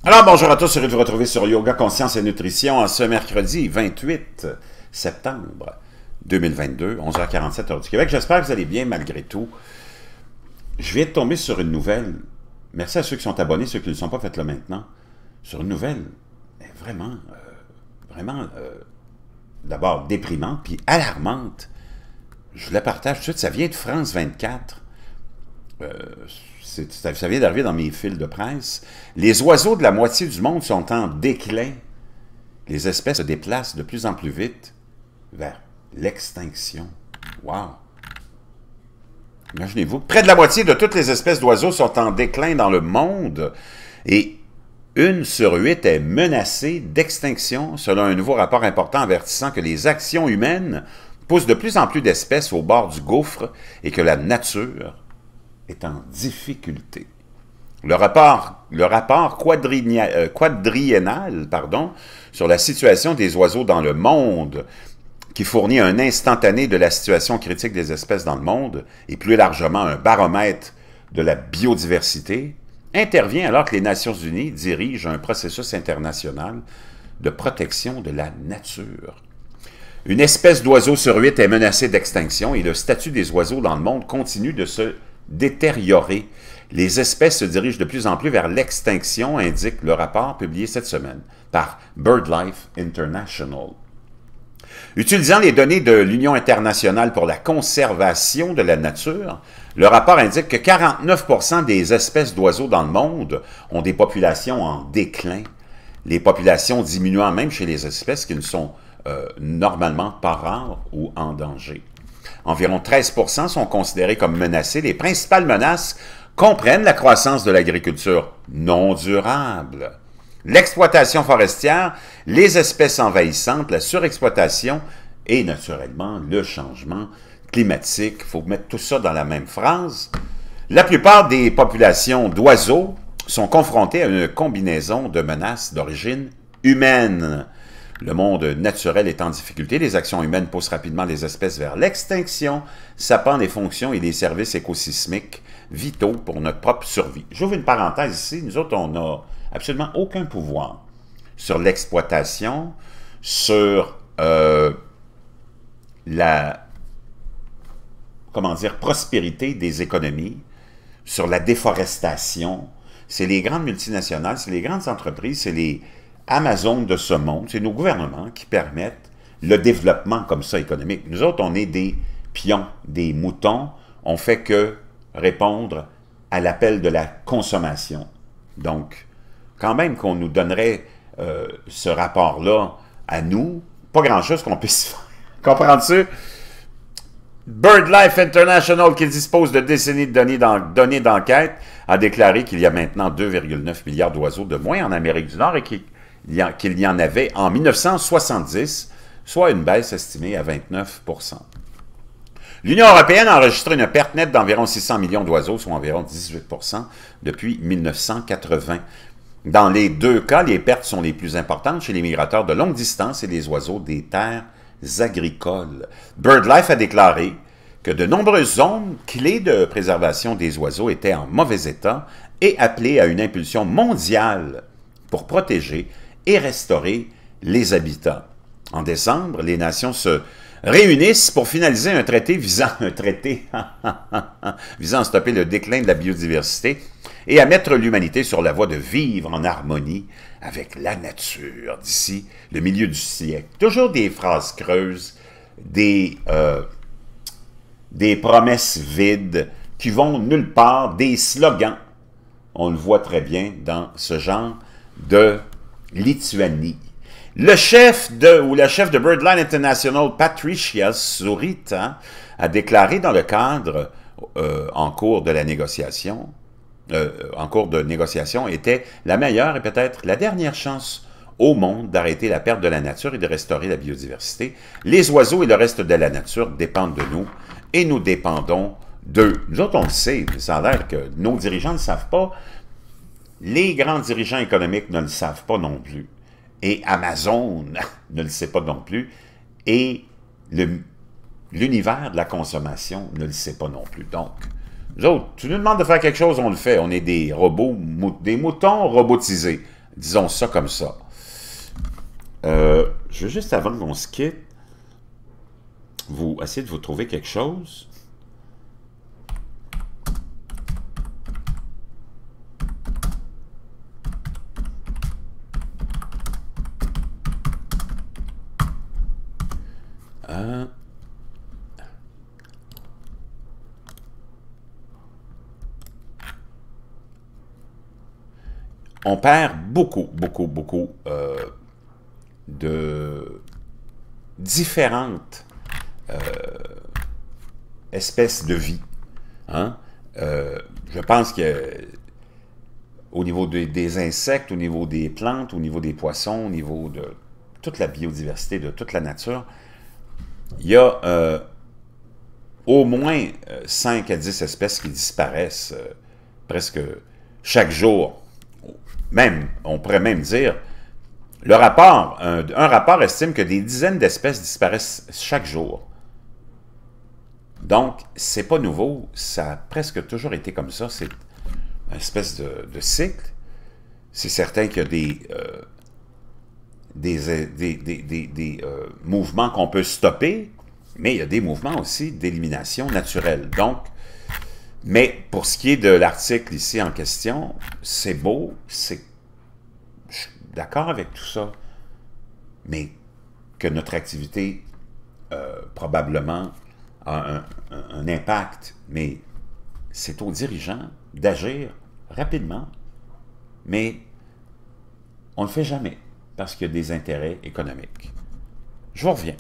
Alors, bonjour à tous, heureux de vous retrouver sur Yoga, Conscience et Nutrition en ce mercredi 28 septembre 2022, 11h47 heure du Québec. J'espère que vous allez bien malgré tout. Je viens de tomber sur une nouvelle. Merci à ceux qui sont abonnés, ceux qui ne le sont pas, faites-le maintenant. Sur une nouvelle vraiment, d'abord déprimante, puis alarmante. Je vous la partage tout de suite. Ça vient de France 24. Ça vient d'arriver dans mes fils de presse. Les oiseaux de la moitié du monde sont en déclin. Les espèces se déplacent de plus en plus vite vers l'extinction. Wow! Imaginez-vous, près de la moitié de toutes les espèces d'oiseaux sont en déclin dans le monde et 1 sur 8 est menacée d'extinction selon un nouveau rapport important avertissant que les actions humaines poussent de plus en plus d'espèces au bord du gouffre et que la nature est en difficulté. Le rapport quadriennal sur la situation des oiseaux dans le monde, qui fournit un instantané de la situation critique des espèces dans le monde, et plus largement un baromètre de la biodiversité, intervient alors que les Nations unies dirigent un processus international de protection de la nature. Une espèce d'oiseau sur 8 est menacée d'extinction et le statut des oiseaux dans le monde continue de se détériorer. Les espèces se dirigent de plus en plus vers l'extinction, indique le rapport publié cette semaine par BirdLife International. Utilisant les données de l'Union internationale pour la conservation de la nature, le rapport indique que 49% des espèces d'oiseaux dans le monde ont des populations en déclin, les populations diminuant même chez les espèces qui ne sont normalement pas rares ou en danger. Environ 13% sont considérés comme menacés. Les principales menaces comprennent la croissance de l'agriculture non durable, l'exploitation forestière, les espèces envahissantes, la surexploitation et naturellement le changement climatique. Il faut mettre tout ça dans la même phrase. La plupart des populations d'oiseaux sont confrontées à une combinaison de menaces d'origine humaine. Le monde naturel est en difficulté, les actions humaines poussent rapidement les espèces vers l'extinction, sapant les fonctions et les services écosismiques vitaux pour notre propre survie. J'ouvre une parenthèse ici, nous autres, on n'a absolument aucun pouvoir sur l'exploitation, sur la, prospérité des économies, sur la déforestation. C'est les grandes multinationales, c'est les grandes entreprises, c'est les Amazon de ce monde, c'est nos gouvernements qui permettent le développement comme ça économique. Nous autres, on est des pions, des moutons, on fait que répondre à l'appel de la consommation. Donc, quand même qu'on nous donnerait ce rapport-là à nous, pas grand-chose qu'on puisse faire. Comprends-tu? BirdLife International, qui dispose de décennies de données d'enquête, a déclaré qu'il y a maintenant 2,9 milliards d'oiseaux de moins en Amérique du Nord et qu'il y en avait en 1970, soit une baisse estimée à 29%. L'Union européenne a enregistré une perte nette d'environ 600 millions d'oiseaux, soit environ 18% depuis 1980. Dans les deux cas, les pertes sont les plus importantes chez les migrateurs de longue distance et les oiseaux des terres agricoles. BirdLife a déclaré que de nombreuses zones clés de préservation des oiseaux étaient en mauvais état et appelé à une impulsion mondiale pour protéger et restaurer les habitats. En décembre, les nations se réunissent pour finaliser un traité visant à stopper le déclin de la biodiversité et à mettre l'humanité sur la voie de vivre en harmonie avec la nature d'ici le milieu du siècle. Toujours des phrases creuses, des promesses vides qui vont nulle part, des slogans. On le voit très bien dans ce genre de Lituanie. Le chef de BirdLife International, Patricia Zurita, a déclaré dans le cadre en cours de négociation, était la meilleure et peut-être la dernière chance au monde d'arrêter la perte de la nature et de restaurer la biodiversité. Les oiseaux et le reste de la nature dépendent de nous et nous dépendons d'eux. Nous autres, on le sait, ça a l'air que nos dirigeants ne le savent pas. Les grands dirigeants économiques ne le savent pas non plus. Et Amazon ne le sait pas non plus. Et l'univers de la consommation ne le sait pas non plus. Donc, nous autres, tu nous demandes de faire quelque chose, on le fait. On est des robots, des moutons robotisés. Disons ça comme ça. Je veux juste, avant qu'on se quitte, essayer de vous trouver quelque chose. On perd beaucoup, beaucoup, beaucoup de différentes espèces de vie. Hein? Je pense que au niveau des insectes, au niveau des plantes, au niveau des poissons, au niveau de toute la biodiversité, de toute la nature, il y a au moins 5 à 10 espèces qui disparaissent presque chaque jour. Même, on pourrait même dire, un rapport estime que des dizaines d'espèces disparaissent chaque jour. Donc, c'est pas nouveau, ça a presque toujours été comme ça, c'est une espèce de cycle. C'est certain qu'il y a des mouvements qu'on peut stopper, mais il y a des mouvements aussi d'élimination naturelle. Donc, mais pour ce qui est de l'article ici en question, c'est beau, je suis d'accord avec tout ça, mais que notre activité probablement a un impact, mais c'est aux dirigeants d'agir rapidement, mais on ne le fait jamais parce qu'il y a des intérêts économiques. Je vous reviens.